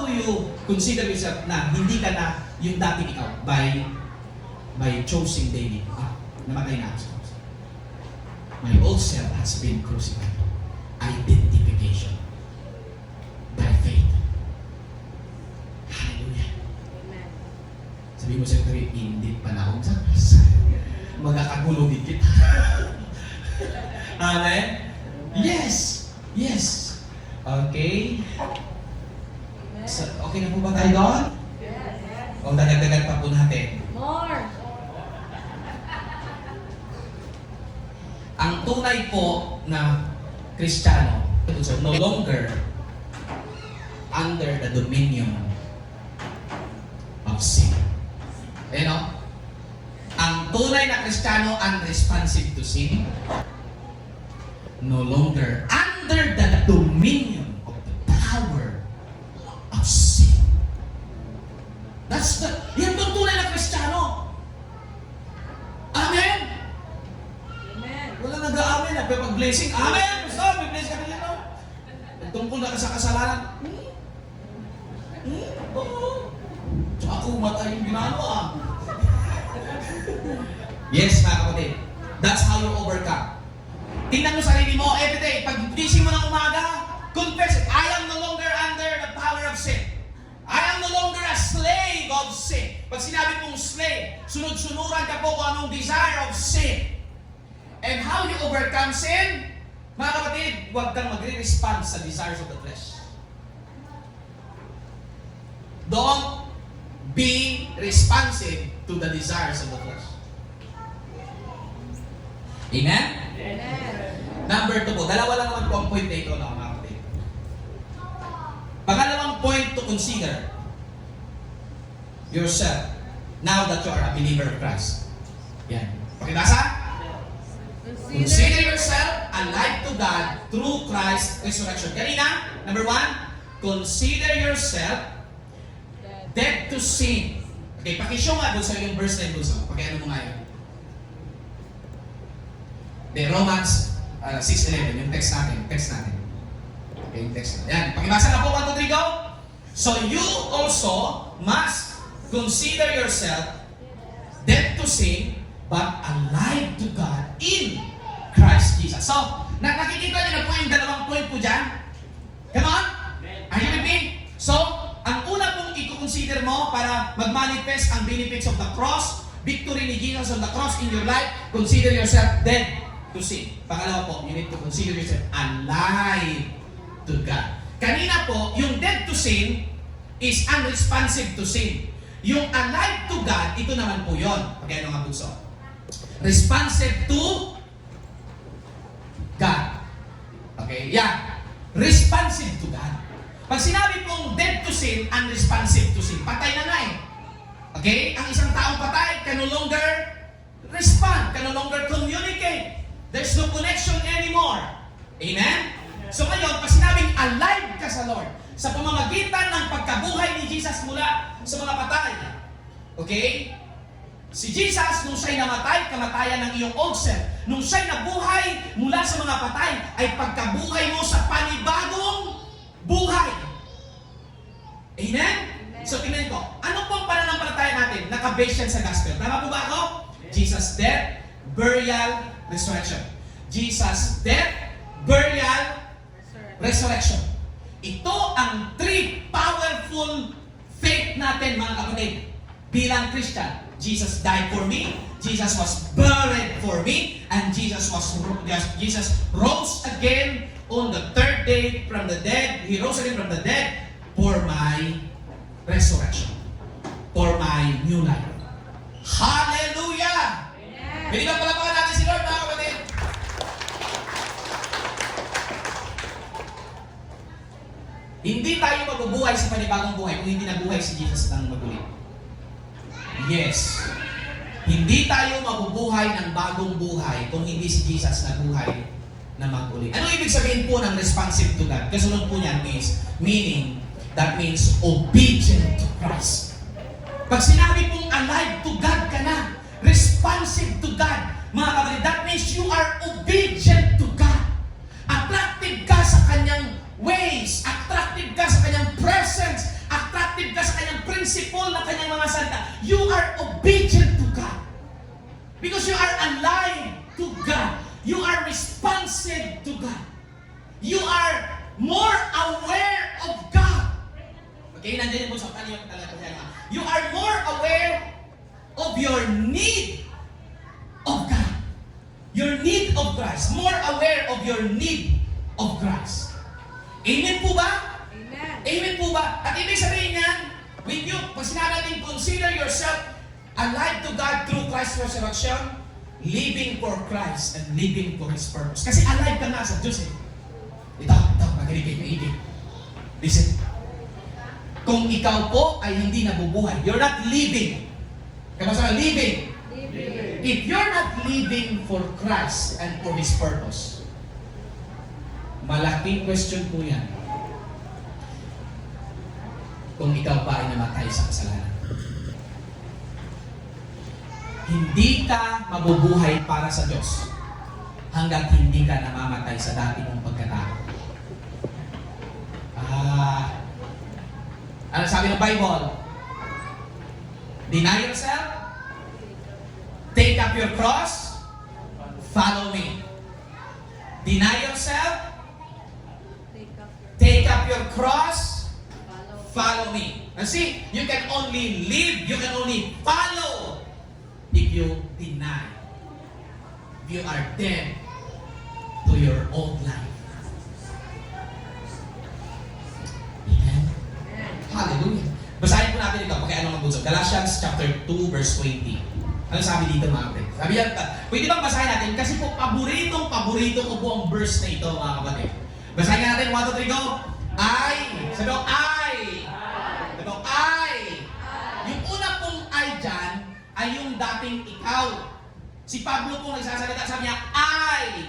do you consider yourself na hindi ka na yung dating ikaw by choosing daily? Namatay na ako. My old self has been crucified. Identification by faith. Hallelujah. Amen. Sabi mo sa ito, hindi pa na akong sakas. Magkakagulo din kita. Amen? Yes. Yes. Okay. Okay na po ba tayo doon? Yes. O dagdag-dagdag pa po natin. More. Ang tunay po na Kristiyano, so no longer under the dominion of sin. You know? Ang tunay na Kristiyano unresponsive to sin, no longer under the dominion of the power of sin. Yan ang tunay na Kristiyano. Amen? Amen. Wala nag-aamin, nagpapag-blessing. Amen! Gusto, may bless ka nila, no? Tungkol na ka sa kasalanan. Oo. Tsaka ako matay yung ginagawa. Yes, mga kapatid. That's how you overcome. Tingnan mo sarili mo, everyday, pag gising mo ng umaga, confess it. I am no longer under the power of sin. I am no longer a slave of sin. Pag sinabi pong slave, sunod-sunuran ka po kung anong desire of sin. And how you overcome sin? Mga kapatid, huwag kang magre-respond sa desires of the flesh. Don't be responsive to the desires of the flesh. Amen? Amen. Number 2 po. Dalawa lang naman po ang point na ito, mga kapatid. Pangalawang point to consider yourself now that you are a believer of Christ. Yan. Pakibasa? Consider yourself alive to God through Christ's resurrection. Kanina, number 1, consider yourself dead to sin. Okay, pakisyo nga doon sa yung verse na yun. Pakiano mo nga yun. Okay, Romans 6:11, yung text natin. Okay, yung text natin. Yan, pakibasa na po, 1, 2, 3, go! So you also must consider yourself dead to sin, but alive to God in Christ Jesus. So, nakikita niyo na po yung dalawang point po dyan? Come on? Are you with me? So, ang una pong i-consider mo para mag-manifest ang benefits of the cross, victory ni Jesus on the cross in your life, consider yourself dead to sin. Pangalawa po, you need to consider yourself alive to God. Kanina po, yung dead to sin is unresponsive to sin. Yung alive to God, ito naman po yun. Okay, ano nga bunso? Responsive to God. Okay, yeah. Responsive to God. Pag sinabi pong dead to sin, unresponsive to sin, patay na nga eh. Okay? Ang isang taong patay can no longer respond, can no longer communicate. There's no connection anymore. Amen? So ngayon, pag sinabing alive ka sa Lord, sa pamamagitan ng pagkabuhay ni Jesus mula sa mga patay, okay? Si Jesus, nung siya'y namatay, kamatayan ng iyong old self. Nung siya'y nabuhay mula sa mga patay, ay pagkabuhay mo sa panibagong buhay. Amen? So, tingnan ko. Ano pong pananampalataya natin? Nakabase yan sa gospel. Tama po ba ako? Jesus' death, burial, resurrection. Jesus' death, burial, resurrection. Ito ang three powerful faith natin, mga kapatid, bilang Christian. Jesus died for me, Jesus was buried for me, and Jesus rose again on the third day from the dead. He rose again from the dead for my resurrection, for my new life. Hallelujah! Amen. Pwede ba palapakan natin si Lord, mga kapatid? Hindi tayo mabubuhay sa panibagong buhay kung hindi nabuhay si Jesus ng maguli. Yes. Hindi tayo mabubuhay ng bagong buhay kung hindi si Jesus nabuhay na maguli. Ano ibig sabihin po ng responsive to God? Kasunod po niyan that means obedient to Christ. Pag sinabi pong alive to God ka na, responsive to God, mga kapatid, that means you are obedient to God. Attractive ka sa kanyang ways, attractive ka sa kanyang presence, you are obedient to God. Because you are alive to God. You are responsive to God. You are more aware of God. Okay, nandiyan po sa kaniyang talaga. You are more aware of your need of God. Your need of Christ. More aware of your need of Christ. Amen po ba? Amen. Amen po ba? At ibig sabihin niyan, when you, pag sinabi natin, consider yourself alive to God through Christ's resurrection, living for Christ and living for His purpose. Kasi alive ka na sa Diyos eh. Ito, makinig. Listen. Kung ikaw po ay hindi nabubuhay, you're not living. Kapag living. If you're not living for Christ and for His purpose, malaking question po yan. Kung ikaw pa ay namatay sa kasalanan. Hindi ka mabubuhay para sa Diyos hanggat hindi ka namamatay sa dati mong pagkatao. Ano sabi ng Bible? Deny yourself, take up your cross, follow me. Deny yourself, take up your cross, follow me. And see, you can only live, you can only follow if you deny. If you are dead to your old life. Amen? Hallelujah. Basahin po natin ito, pagkaya anong magbusog. Galatians chapter 2, verse 20. Ano sabi dito mga kapatid? Sabi yan, pwede bang basahin natin? Kasi po, paborito ko po ang verse na ito mga kapatid. Basahin natin, 1, 2, 3, go! I, sabi ko, I. Sabi ko, I. Yung una pong I dyan, ay yung dating ikaw. Si Pablo po nagsasalita, sabi niya, I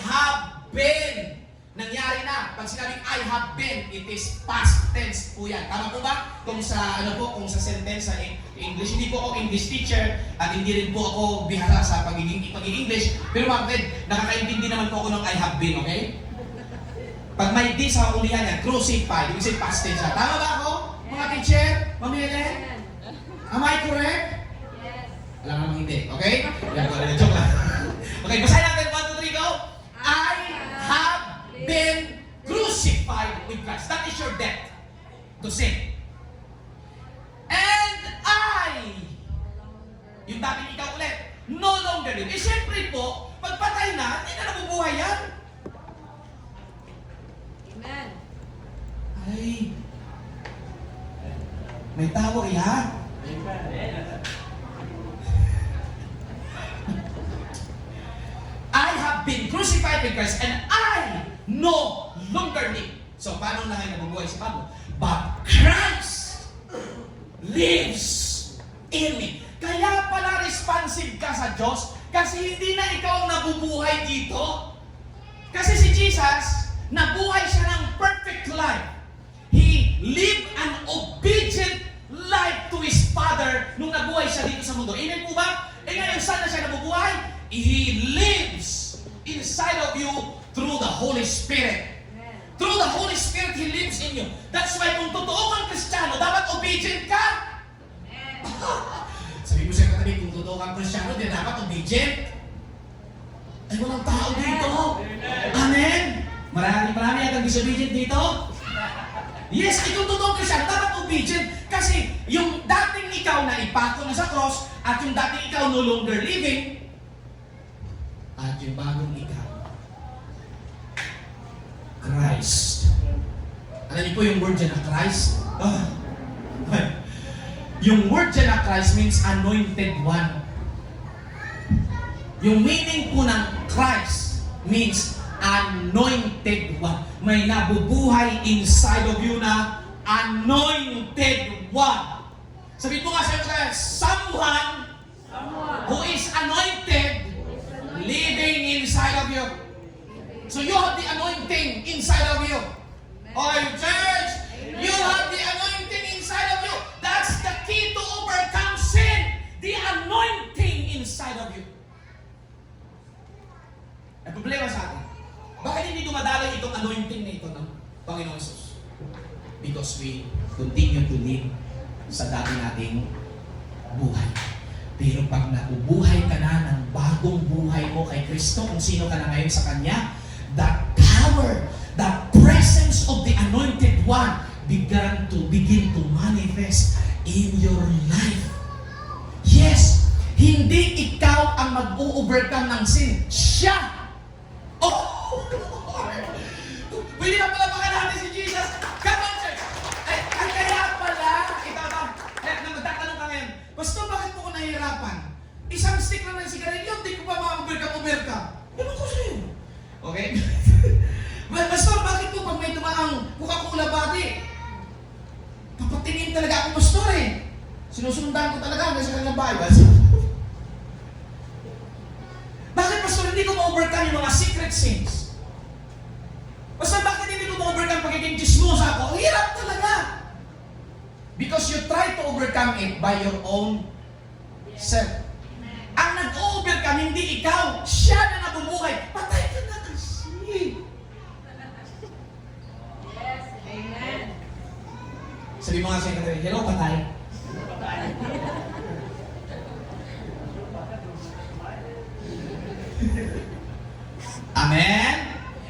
have been. Nangyari na. Pag sinabing I have been, it is past tense po yan. Tama po ba? Kung sa sentence sa English, hindi po ako English teacher at hindi rin po ako bihasa sa pag-English. Pero bakit? Nakakaintindi naman po ako ng I have been, okay? Pag may di sa ulihan yan, crucified, ibig sabihin past tense siya. Tama ba ako? Mga teacher? Ma'am Helen? Am I correct? Yes. Alam naman hindi, okay? Yan ko rin, joke lang. Okay, basahin natin, 1, 2, 3, go! I have been crucified with Christ. That is your death to sin. And I, yung dating ikaw ulit, no longer live. Eh syempre po, pagpatay na, hindi na nabubuhay yan. Amen. Ay, may tawa yan. I have been crucified with Christ and I no longer live. So, paano na ngayon nabubuhay si Pablo? But Christ lives in me. Kaya pala responsive ka sa Diyos kasi hindi na ikaw ang nabubuhay dito. Kasi si Jesus, nabuhay siya ng perfect life. He lived an obedient life to His Father nung nabuhay siya dito sa mundo. Amen po ba? Eh ngayon, saan na siya nabubuhay? He lives inside of you through the Holy Spirit. Amen. Through the Holy Spirit, He lives in you. That's why kung totoo kang Kristiyano, dapat obedient ka. Amen. Sabi mo siya katabi, kung totoo kang Kristiyano, di dapat obedient. Ay, walang tao dito. Amen. Marami ang disobedient dito. Yes, kung totoo Kristiyano, dapat obedient. Kasi yung dating ikaw na ipako na sa cross, at yung dating ikaw no longer living, at yung bagong ikaw, Christ. Alam niyo po yung word dyan na Christ? Yung word dyan na Christ means anointed one. Yung meaning po ng Christ means anointed one. May nabubuhay inside of you na anointed one. Sabihin po nga sa someone who is anointed living inside of you. So you have the anointing inside of you. Oh, church, you have the anointing inside of you. That's the key to overcome sin. The anointing inside of you. Ang problema sa atin, bakit hindi dumadaloy itong anointing na ito ng Panginoon Jesus? Because we continue to live sa dati nating buhay. Pero pag nabubuhay ka na ng bagong buhay mo kay Kristo, kung sino ka na ngayon sa Kanya, the power, the presence of the Anointed One begin to manifest in your life. Yes, hindi ikaw ang mag-overcome ng sin. Siya! Oh, Lord! Pwede na pala baka natin si Jesus. Come on, church! Ay kaya pala, nagtatanong ka ngayon, Pastor, bakit po ko nahihirapan? Isang stick lang ng sigarilyo, hindi ko pa ma-overcome. Ganun ko sa'yo. Okay? Pastor, bakit po pag may dumaang Coca-Cola body? Papatingin talaga ako, Pastor eh. Sinusundan ko talaga, may sa kanilang Bible. Bakit, Pastor, hindi ko ma-overcome yung mga secret sins? Pastor, bakit hindi ko ma-overcome pagiging chismosa ako? Ang hirap talaga. Because you try to overcome it by your own self. Ang nag-overcome, hindi ikaw. Siya na nabubuhay. Patay ka na kasi. Yes. Amen. Sabi mo nga sa inyo, hello, patay. Amen?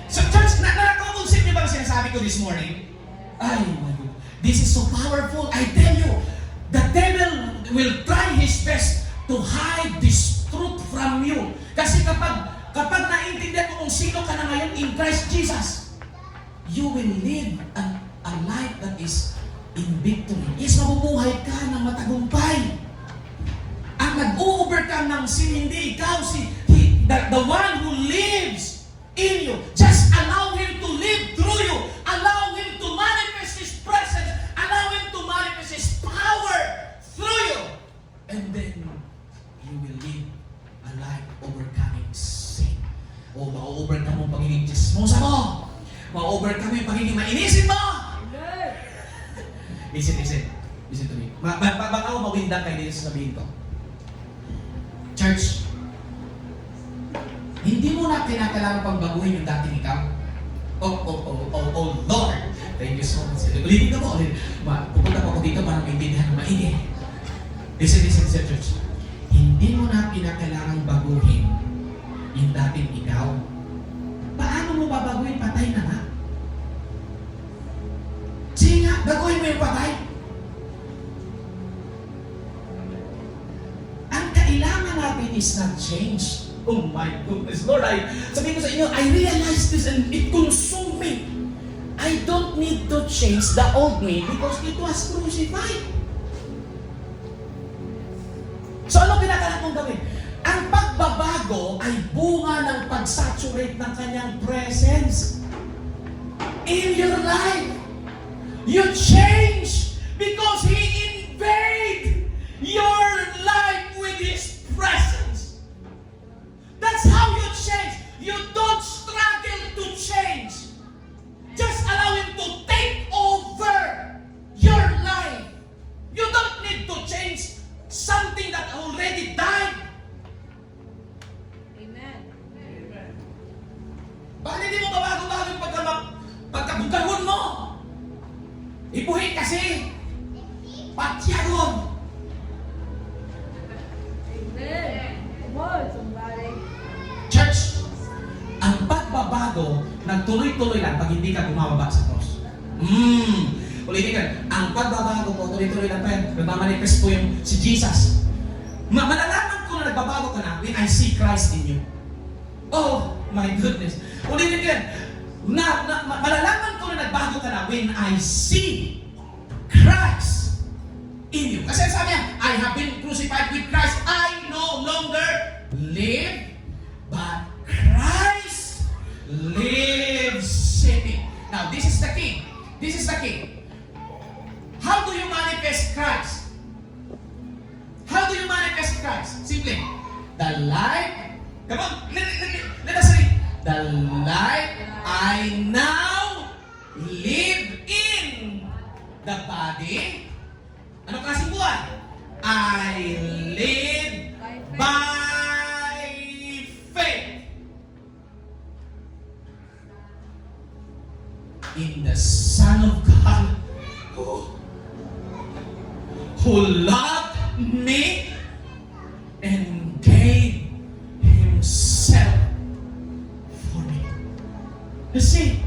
So church, nakakonsip niyo ba ang sinasabi ko this morning? Ay, my God. This is so powerful. I tell you, the devil will try his best to hide this truth from you. Kasi kapag naintindihan mo kung sino ka na ngayon in Christ Jesus, you will live a life that is in victory. Yes, mabubuhay ka ng matagumpay. Ang nag-overcome ng sin, hindi ikaw, the one who lives in you. Just allow Him to live through you. Allow Him to manifest His presence. Allow Him to manifest His power through you. And then, you will live a life overcoming sin. O ma-overcome mo ang pagiging chismosa mo. Ma-overcome mo yung pagiging mainisin mo. Amen. Listen to me. Baka ako mawindan kayo dito sa sabihin ko. Church, hindi mo na kinakailangan pang baguhin yung dating ikaw. Oh, Lord. Thank you so much. Ulitin ka mo. Pupunta po ako dito para maintindihan ng maigi. Listen, church. Hindi mo na kinakailangan baguhin yung dating ikaw. Paano mo babaguhin? Patay na nga. Sige nga, baguhin mo yung patay. Ang kailangan natin is not change. Oh my goodness, Lord, sabihin ko sa inyo, I realized this and it consumed me. I don't need to change the old me because it was crucified. So ano kinakailangan mong gawin? Ang pagbabago ay bunga ng pag-saturate ng kanyang presence in your life. You change because He invade your life with His presence. That's how you change. You don't struggle to change. Just allow Him to take over your life. You don't need to change something that already died. Amen. Bakit hindi mo mabago-bago yung pagkabugahon mo? Ibuhin kasi. Patyagon. Amen. Come on, somebody. Church, ang pagbabago, nagtuloy-tuloy lang pag hindi ka bumababa sa cross. Ulitin ka, ang pagbabago mo, tuloy-tuloy lang pa yan. Nagmamanifest po yung si Jesus. Malalaman ko na nagbabago ka na when I see Christ in you. Oh, my goodness. Ulitin ka yan, malalaman ko na nagbago ka na when I see Christ in you. Kasi sabi niya, I have been crucified with Christ. I no longer live, but Christ lives in me. Now, this is the key. This is the key. How do you manifest Christ? How do you manifest Christ? Simply, the life, come on, let us read. The life I now live in the body. Ano klaseng buhay? I live by faith in the Son of God who loved me and gave Himself for me. You see,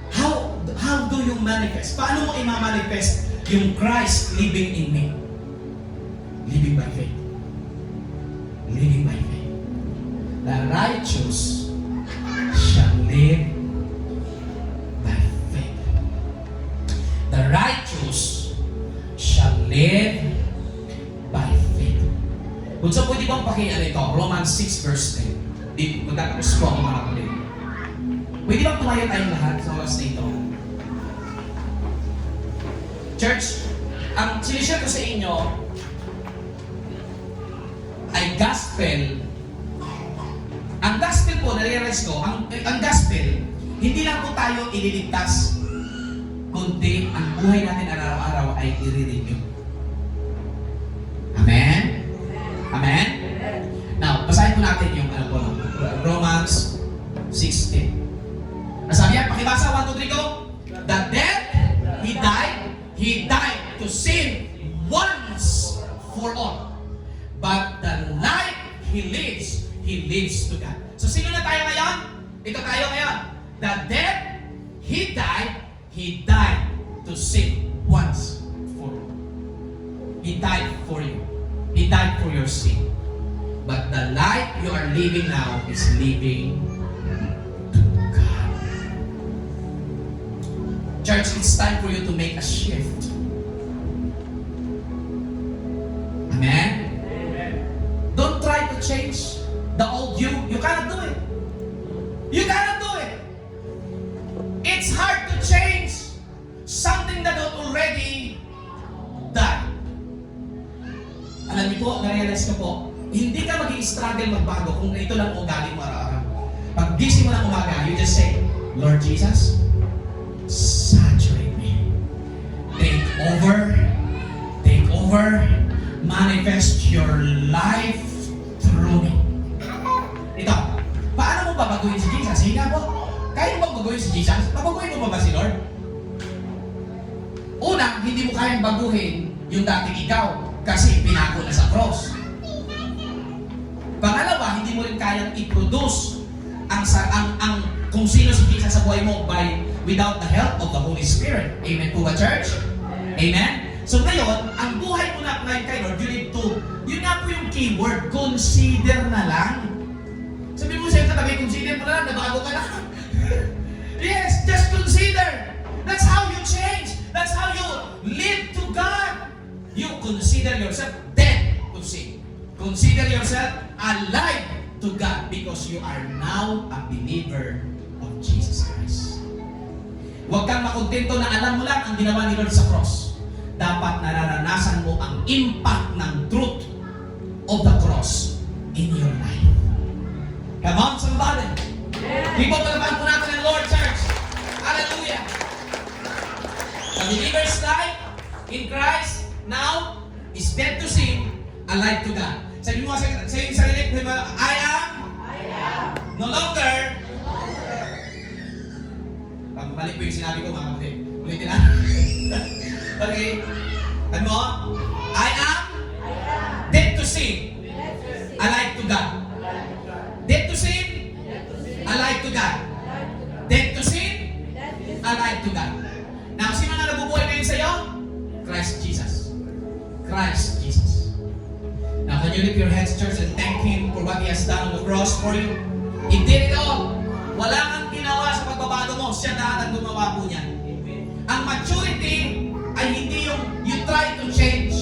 how do you manifest? Paano mo i-manifest yung Christ living in me? Living by faith. Living by faith. The righteous shall live by faith. The righteous shall live by faith. Kung saan pwede bang pakiyan ito? Romans 6 verse 10. Di, magtatapos po ako mga kapatid. Pwede bang tumayo tayong lahat sa oras na ito? Church, ang sinishare ko sa inyo ay gospel. Ang gospel po, nare-realize ko, ang gospel, hindi lang po tayo ililigtas, kundi ang buhay natin araw-araw ay i-renew. Amen? Amen? Now, basahin po natin yung Romans 16. Nasabi yan, pakibasa, 1, 2, 3, go. The death, He died to sin once for all. But the life He lives to God. So sino na tayo ngayon? Ito tayo ngayon. The death, He died to sin once for all. He died for you. He died for your sin. But the life you are living now is living to God. Church, it's time for you to make a shift. Amen? Don't try to change the old you. You cannot do it. You cannot do it. It's hard to change something that already died. Alam niyo po, na-realize ko po, hindi ka mag-i-struggle magbago kung ito lang ugali mo araw-araw. Pag gising mo ng umaga, you just say, Lord Jesus, saturate me. Take over, manifest your life through me. Ito, paano mo babaguhin si Jesus? Sige nga po, kaya mo bang baguhin si Jesus? Babaguhin mo ba si Lord? Una, hindi mo kayang baguhin yung dating ikaw kasi pinago na sa cross. Pangalawa, hindi mo rin kayang i-produce ang kung sino si Jesus sa buhay mo without the help of the Holy Spirit. Amen po ba, church? Amen? So ngayon, ang buhay mo na ngayon kay Lord, you need to, yun nga po yung keyword, consider na lang. Sabi mo sa'yo katabi, consider mo na lang, nabago ka na. Yes, just consider. That's how you change. That's how you live to God. You consider yourself dead to sin. Consider yourself alive to God because you are now a believer of Jesus Christ. Huwag kang makontento na alam mo lang ang ginawa ni Lord sa cross. Dapat nararanasan mo ang impact ng truth of the cross in your life. Come on, somebody. People, palaban po natin ang Lord, church. Hallelujah. The believer's life in Christ now is dead to sin, alive to God. Sabi mo sa iyong sarili, I am no longer. Mali po yung sinabi ko, mga kapatid. Ulitin na. Okay. Ano mo? I am dead to sin, alive to God. Dead to sin, alive to God. Dead to sin, alive to God. Now, sino na nabubuhay ngayon sa iyo? Christ Jesus. Christ Jesus. Now, can you lift your hands, church, and thank Him for what He has done on the cross for you? He did it all. Wala kang ginawa sa pagbabago mo. Siya lahat ang gumawa po niyan. Ang maturity ay hindi yung you try to change.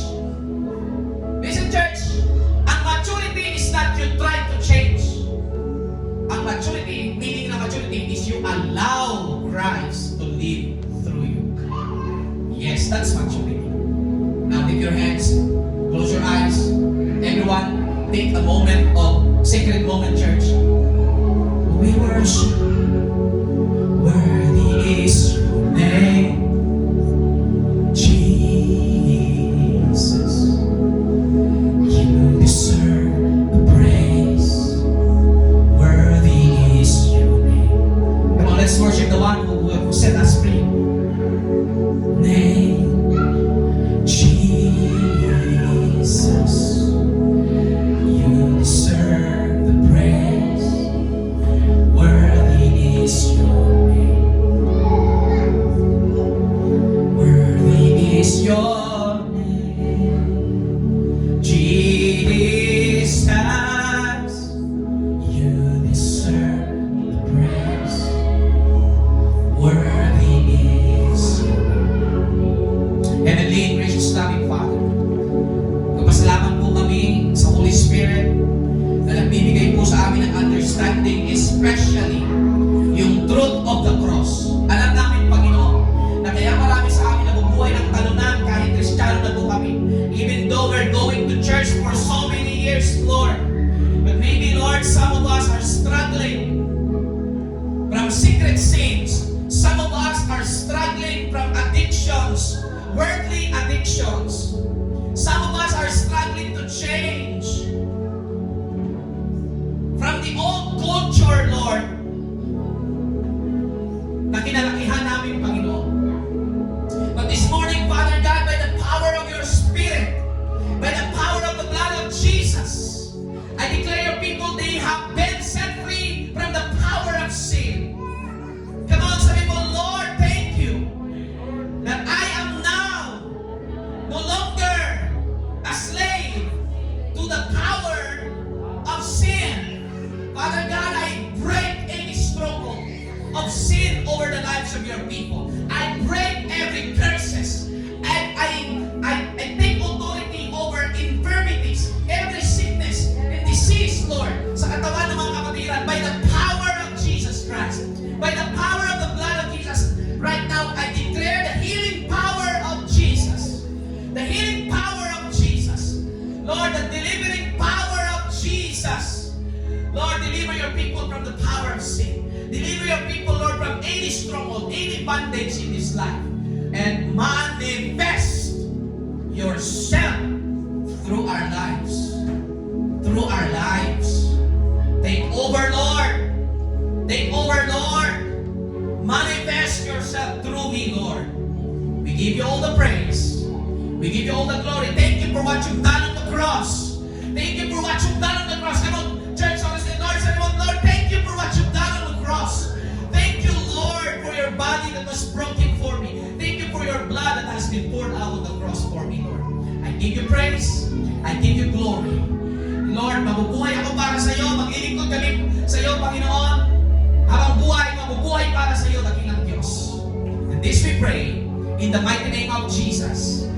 Listen, church. Ang maturity is not you try to change. Ang maturity, meaning na maturity, is you allow Christ to live through you. Yes, that's maturity. Now, lift your hands. Close your eyes. Everyone, take a moment of sacred moment, church. We worship. Worthy is your name, Jesus. You deserve the praise. Worthy is your name. Come on, let's worship the one who set us free. Name, Jesus. years, Lord. But maybe, Lord, some of us are struggling from secret sins. Some of us are struggling from addictions, worldly addictions. Some of us are struggling to change from the old culture, Lord, na kinalakihan namin, Panginoon. But this morning, Father God, by the power of your Spirit, by the power of the blood of Jesus, I declare your people, they have been set free from the power of sin. Come on, sabi mo, Lord, thank you that I am now no longer a slave to the power of sin. Father God, I break any stronghold of sin over the lives of your people. I break every curses. And I take authority over infirmities, every sickness and disease, Lord, sa katawan ng mga kapatiran, by the power of Jesus Christ, by the power of the blood of Jesus. Right now, I declare the healing power of Jesus, the healing power of Jesus, Lord, the delivering power of Jesus. Lord, deliver your people from the power of sin. Deliver your people, Lord, from any stronghold, any bondage in this life. And manifest yourself through our lives. Through our lives. Take over, Lord. Take over, Lord. Manifest yourself through me, Lord. We give you all the praise. We give you all the glory. Thank you for what you've done on the cross. Thank you for what you've done on the cross. Come on, church, honestly, Lord, say, Lord, thank you for what you've done on the cross. Thank you, Lord, for your body that was broken for me. Thank you for your blood that has been poured out on the cross for me, Lord. I give you praise. I give you glory. Lord, mabubuhay ako para sa iyo. Maglilingkod kami sa iyo, Panginoon. Habang buhay, mabubuhay para sa iyo, dakilang Diyos. And this we pray in the mighty name of Jesus.